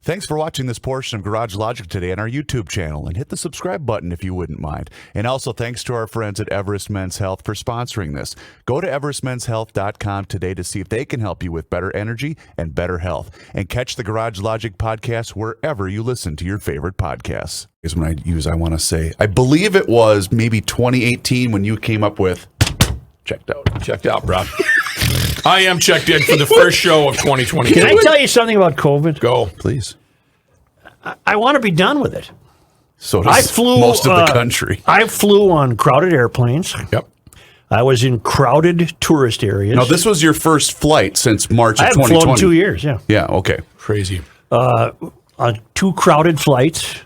Thanks for watching this portion of Garage Logic today on our YouTube channel, and hit the subscribe button if you wouldn't mind. And also thanks to our friends at Everest Men's Health for sponsoring this. Go to everestmenshealth.com today to see if they can help you with better energy and better health. And catch the Garage Logic podcast wherever you listen to your favorite podcasts. Is when I want to say, I believe it was maybe 2018 when you came up with checked out. Checked out, bro. I am checked in for the first show of 2020. Can I tell you something about COVID? Go. Please. I want to be done with it. So does most of the country. I flew on crowded airplanes. Yep. I was in crowded tourist areas. Now, this was your first flight since March of I 2020. have flown 2 years, yeah. Yeah, okay. Crazy. On 2 crowded flights,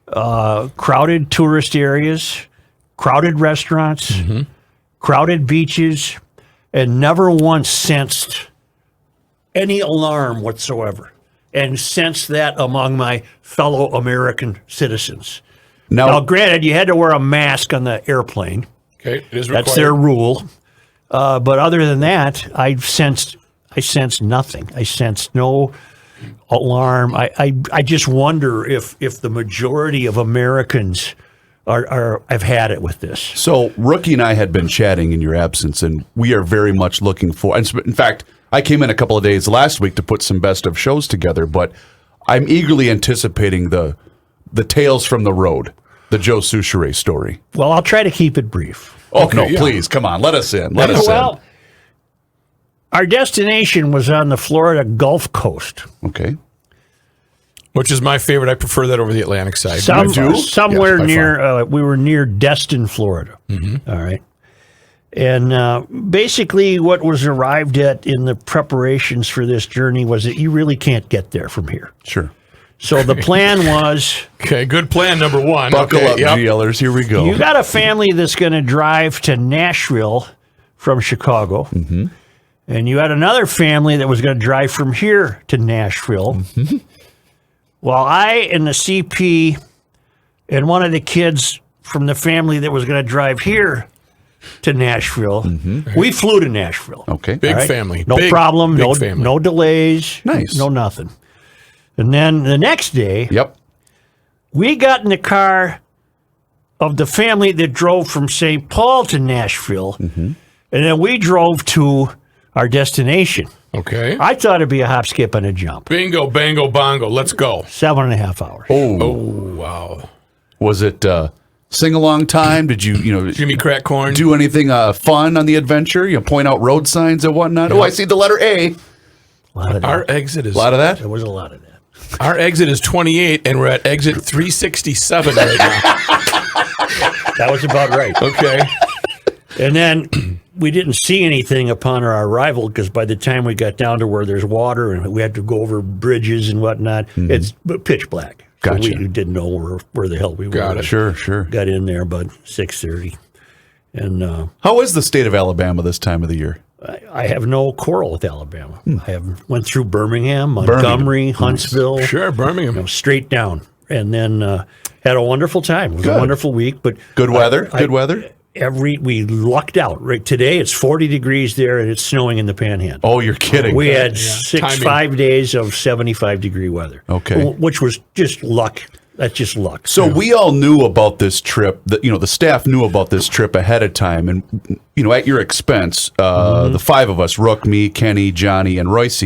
crowded tourist areas, crowded restaurants, crowded beaches, and never once sensed any alarm whatsoever. And sensed that among my fellow American citizens. Now, granted, you had to wear a mask on the airplane. Okay, it is required. That's their rule. But other than that, I sensed nothing. I sensed no alarm. I just wonder if the majority of Americans have had it with this. So Rookie and I had been chatting in your absence, and we are very much looking for. In fact, I came in a couple of days last week to put some best of shows together, but I'm eagerly anticipating the tales from the road, the Joe Soucheray story. Well, I'll try to keep it brief. Oh, okay, no, yeah. Please, come on, let us in. Well, our destination was on the Florida Gulf Coast. Okay. Which is my favorite. I prefer that over the Atlantic side. Somewhere near, we were near Destin, Florida. All right. And basically what was arrived at in the preparations for this journey was that you really can't get there from here. Sure. So the plan was... Okay, good plan number one. Buckle up, GLers. Here we go. You got a family that's going to drive to Nashville from Chicago. And you had another family that was going to drive from here to Nashville. Well, I and the CP and one of the kids from the family that was going to drive here to Nashville, we flew to Nashville. Okay. Big family. No problem. Big family. No delays. Nice. No nothing. And then the next day, we got in the car of the family that drove from St. Paul to Nashville, and then we drove to our destination. Okay. I thought it'd be a hop, skip, and a jump. Bingo, bango, bongo. Let's go. 7.5 hours. Oh, wow. Was it sing-along time? Did you Jimmy Crack Corn do anything fun on the adventure? Point out road signs and whatnot? Oh, I see the letter A. A lot of that. Our exit is... A lot of that? There was a lot of that. Our exit is 28, and we're at exit 367 right now. That was about right. Okay. And then we didn't see anything upon our arrival because by the time we got down to where there's water and we had to go over bridges and whatnot, it's pitch black. Gotcha. So we didn't know where the hell we were. Got it. Sure. Got in there about 6:30. And how is the state of Alabama this time of the year? I have no quarrel with Alabama. I went through Birmingham, Montgomery, Huntsville. Sure, Birmingham. Straight down. And then had a wonderful time. It was a wonderful week. But good weather? Good weather? We lucked out. Right today, it's 40 degrees there, and it's snowing in the Panhandle. Oh, you're kidding. We had 5 days of 75-degree weather. Okay. Which was just luck. That's just luck. So we all knew about this trip. The staff knew about this trip ahead of time, and at your expense, the 5 of us, Rook, me, Kenny, Johnny, and Royce,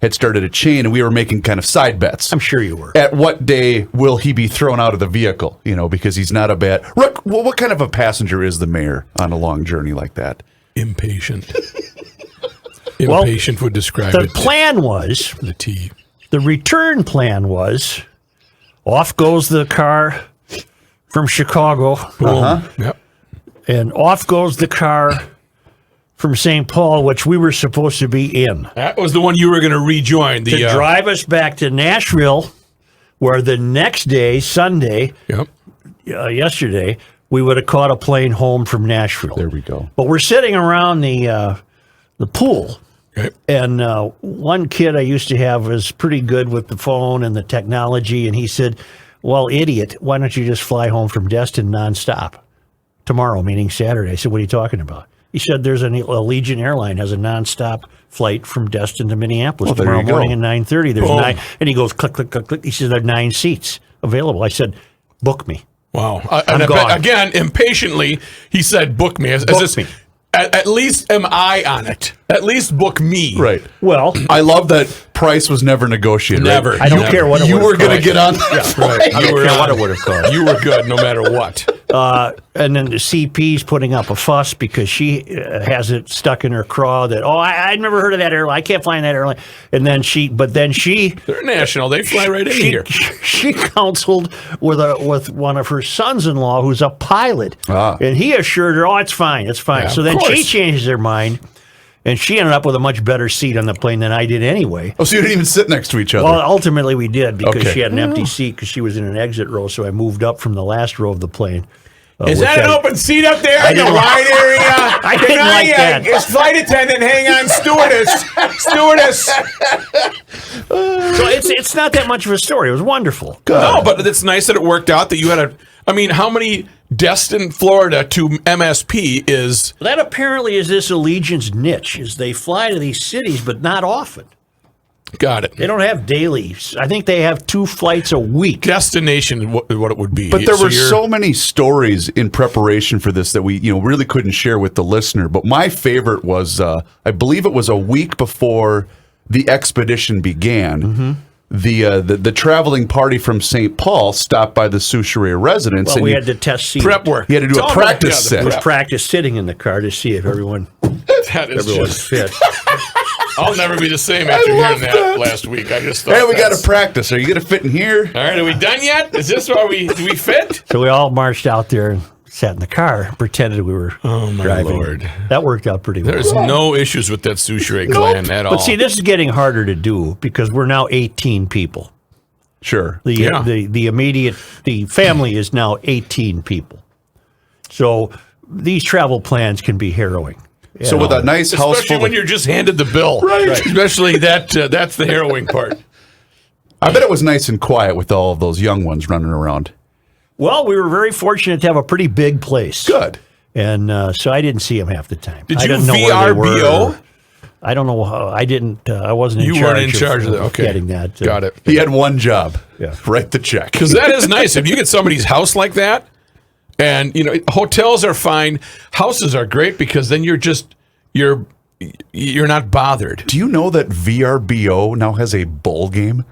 had started a chain, and we were making kind of side bets. I'm sure you were. At what day will he be thrown out of the vehicle? Because he's not a bad... Rook, what kind of a passenger is the mayor on a long journey like that? Impatient. Impatient would describe it. The plan was... The T. The return plan was... Off goes the car from Chicago. Yep. And off goes the car from St. Paul, which we were supposed to be in. That was the one you were going to rejoin. To drive us back to Nashville, where the next day, Sunday, yesterday, we would have caught a plane home from Nashville. There we go. But we're sitting around the pool. Okay. And one kid I used to have was pretty good with the phone and the technology, and he said, well, idiot, why don't you just fly home from Destin nonstop tomorrow, meaning Saturday? I said, what are you talking about? He said there's a Allegiant airline has a nonstop flight from Destin to Minneapolis Well, there tomorrow you go. morning at 9:30. There's Boom. 9, and he goes click, click, click, click. He says there are 9 seats available. I said, book me. Wow. I'm gone. Again, impatiently, he said, book me. Book me. At least am I on it. At least book me. Right. Well, I love that price was never negotiated. right? Never. I don't Never. care what it You would've were going to cost. get on that flight. I don't care what it would have cost. You were good no matter what. And then the CP's putting up a fuss because she has it stuck in her craw that, I'd never heard of that airline. I can't fly in that airline. And then They're national. They fly right in here. she counseled with one of her sons-in-law who's a pilot. Ah. And he assured her, it's fine. It's fine. Yeah, So of then she course. changes her mind. And she ended up with a much better seat on the plane than I did anyway. Oh, so you didn't even sit next to each other. Well, ultimately we did because Okay. she had an empty seat because she was in an exit row. So I moved up from the last row of the plane. Is which that an I- open seat up there in the didn't wide area? I didn't Can like that. As flight attendant, hang on, stewardess. So it's not that much of a story. It was wonderful. No, but it's nice that it worked out that you had how many Destin, Florida to MSP is... That apparently is this Allegiant's niche, is they fly to these cities, but not often. Got it. They don't have dailies. I think they have 2 flights a week. Destination, what it would be. But there were you're- so many stories in preparation for this that we, really couldn't share with the listener. But my favorite was, I believe it was a week before the expedition began. Mm-hmm. The traveling party from St. Paul stopped by the Soucheray residence. Well, and we you- had to test seat. prep work. You had to do It's a all practice about- set. It was practice sitting in the car to see if everyone That is was just, fit. I'll never be the same after hearing that last week. I just thought, Hey, we got that's- to practice. Are you going to fit in here? All right, are we done yet? Is this where do we fit? So we all marched out there and sat in the car, and pretended we were driving. Lord. That worked out pretty well. There's no issues with that Soucheray clan at all. But see, this is getting harder to do because we're now 18 people. Sure. The family is now 18 people. So these travel plans can be harrowing. So with a nice house Especially full when of, you're just handed the bill. Right. Especially that's the harrowing part. I bet it was nice and quiet with all of those young ones running around. Well, we were very fortunate to have a pretty big place. Good. And so I didn't see them half the time. Did I you didn't know where they were. VRBO? I don't know how. I didn't. I wasn't in You charge. weren't in charge of that. Okay. getting that. Got it. He had one job. Yeah. Write the check. Because that is nice. If you get somebody's house like that, and hotels are fine, houses are great because then you're not bothered. Do you know that VRBO now has a bowl game?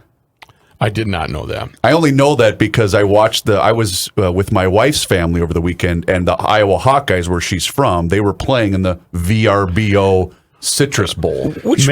I did not know that. I only know that because I was with my wife's family over the weekend, and the Iowa Hawkeyes, where she's from, they were playing in the VRBO Citrus Bowl. Which